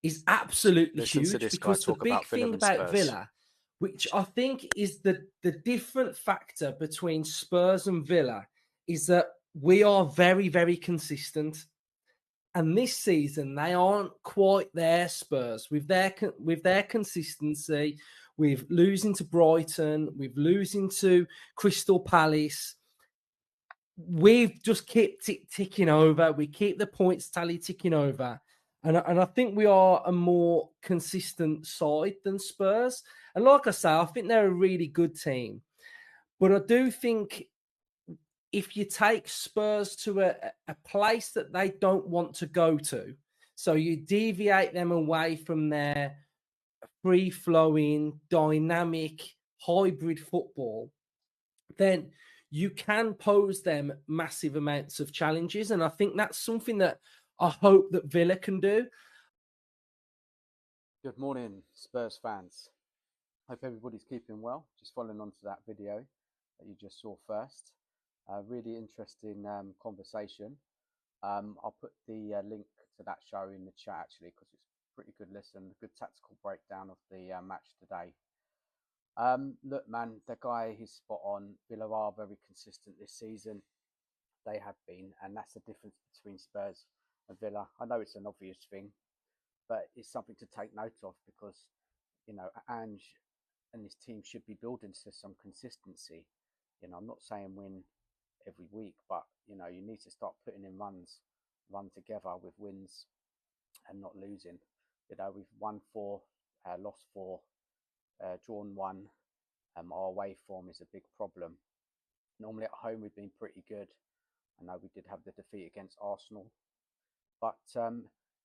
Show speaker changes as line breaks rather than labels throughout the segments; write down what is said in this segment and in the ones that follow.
is absolutely
Listen to
huge,
this guy
because the
talk
big
about Villa
thing
and
about
Spurs.
Villa, which I think is the different factor between Spurs and Villa, is that we are very, very consistent. And this season, they aren't quite there, Spurs, with their consistency, with losing to Brighton, with losing to Crystal Palace. We've just kept it ticking over. We keep the points tally ticking over. And I think we are a more consistent side than Spurs. And like I say, I think they're a really good team. But I do think if you take Spurs to a place that they don't want to go to, so you deviate them away from their free flowing, dynamic, hybrid football, then you can pose them massive amounts of challenges. And I think that's something that I hope that Villa can do.
Good morning, Spurs fans. Hope everybody's keeping well. Just following on to that video that you just saw first. Really interesting conversation. I'll put the link to that show in the chat actually, because it's a pretty good listen, a good tactical breakdown of the match today. Look, man, the guy is spot on. Villa are very consistent this season. They have been, and that's the difference between Spurs and Villa. I know it's an obvious thing, but it's something to take note of, because Ange and his team should be building to some consistency. I'm not saying win every week, but you need to start putting in run together with wins and not losing. We've won four, lost four, drawn one. Our away form is a big problem. Normally at home we've been pretty good. I know we did have the defeat against Arsenal, but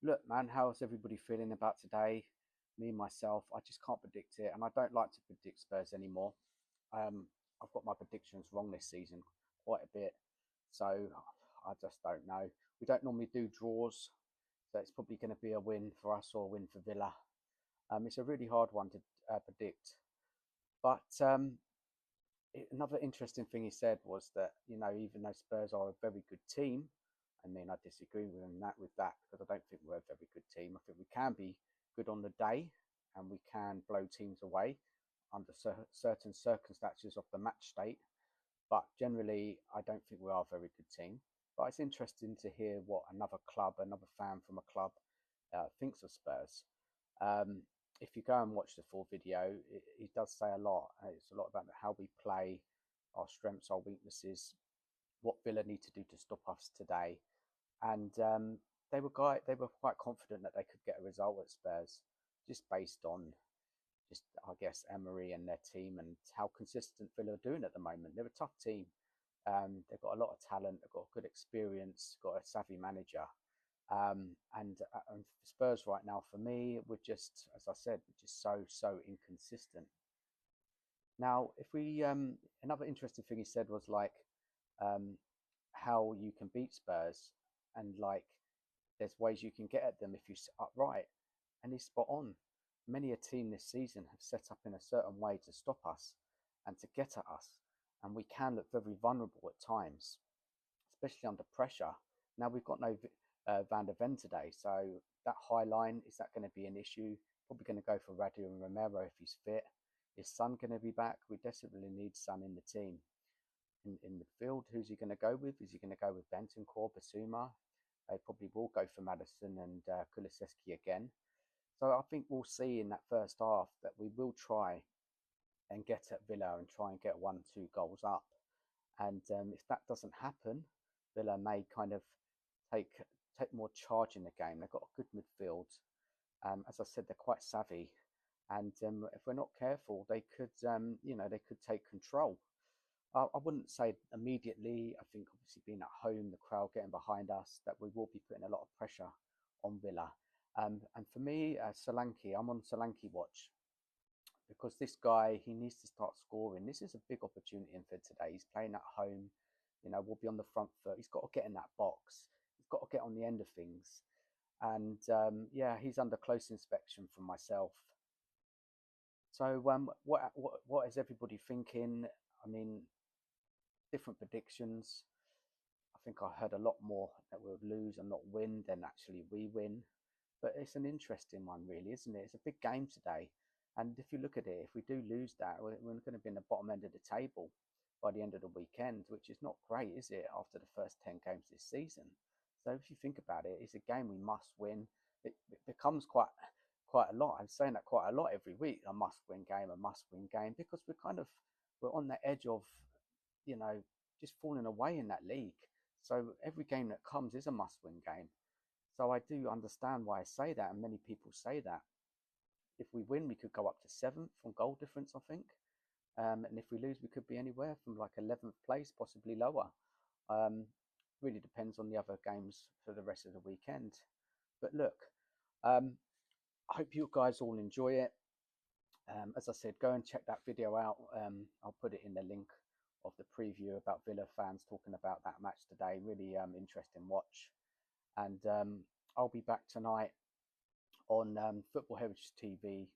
look, man, how's everybody feeling about today? Me myself, I just can't predict it, and I don't like to predict Spurs anymore. I've got my predictions wrong this season quite a bit, so I just don't know. We don't normally do draws, so it's probably going to be a win for us or a win for Villa. It's a really hard one to predict, but another interesting thing he said was that even though Spurs are a very good team, I mean I disagree with him with that, because I don't think we're a very good team. I think we can be good on the day, and we can blow teams away under certain circumstances of the match state. But generally, I don't think we are a very good team. But it's interesting to hear what another club, another fan from a club, thinks of Spurs. Um, if you go and watch the full video, it does say a lot. It's a lot about how we play, our strengths, our weaknesses, what Villa need to do to stop us today. And they were quite confident that they could get a result at Spurs, just based on just I guess Emery and their team and how consistent Villa are doing at the moment. They're a tough team. They've got a lot of talent. They've got good experience. Got a savvy manager. And Spurs right now, for me, we're just, as I said, we're just so inconsistent. Now, if we another interesting thing he said was like um, how you can beat Spurs, and like there's ways you can get at them if you sit up right, and he's spot on. Many a team this season have set up in a certain way to stop us and to get at us, and we can look very vulnerable at times, especially under pressure. Now we've got no Van der Ven today, so that high line, is that going to be an issue? Probably going to go for Radio and Romero if he's fit. Is Son going to be back? We desperately need Son in the team. In midfield, who's he going to go with? Is he going to go with Bentancur, Basuma? They probably will go for Madison and Kulusevski again. So I think we'll see in that first half that we will try and get at Villa and try and get 1-2 goals up. And if that doesn't happen, Villa may kind of take take more charge in the game. They've got a good midfield. As I said, they're quite savvy, and if we're not careful, they could they could take control. I wouldn't say immediately. I think obviously being at home, the crowd getting behind us, that we will be putting a lot of pressure on Villa. And for me, Solanke, I'm on Solanke watch, because this guy, he needs to start scoring. This is a big opportunity for today. He's playing at home. We'll be on the front foot. He's got to get in that box. He's got to get on the end of things. And yeah, he's under close inspection from myself. So what is everybody thinking? I mean, different predictions. I think I heard a lot more that we'll lose and not win than actually we win. But it's an interesting one, really, isn't it? It's a big game today. And if you look at it, if we do lose that, we're going to be in the bottom end of the table by the end of the weekend, which is not great, is it, after the first 10 games this season? So if you think about it, it's a game we must win. It becomes quite a lot. I'm saying that quite a lot every week. A must-win game, a must-win game, because we're on the edge of, you know, just falling away in that league. So every game that comes is a must-win game. So I do understand why I say that, and many people say that. If we win, we could go up to seventh on goal difference, I think. And if we lose, we could be anywhere from like 11th place, possibly lower. Um, really depends on the other games for the rest of the weekend. But look, um, I hope you guys all enjoy it. As I said, go and check that video out. I'll put it in the link of the preview about Villa fans talking about that match today. Really interesting watch. And I'll be back tonight on Football Heritage TV,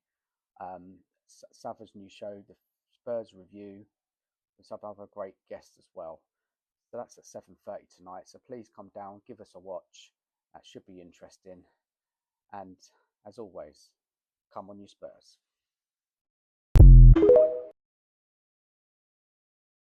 Sava's new show, the Spurs Review, with some other great guests as well. So that's at 7:30 tonight. So please come down, give us a watch. That should be interesting. And as always, come on, you Spurs.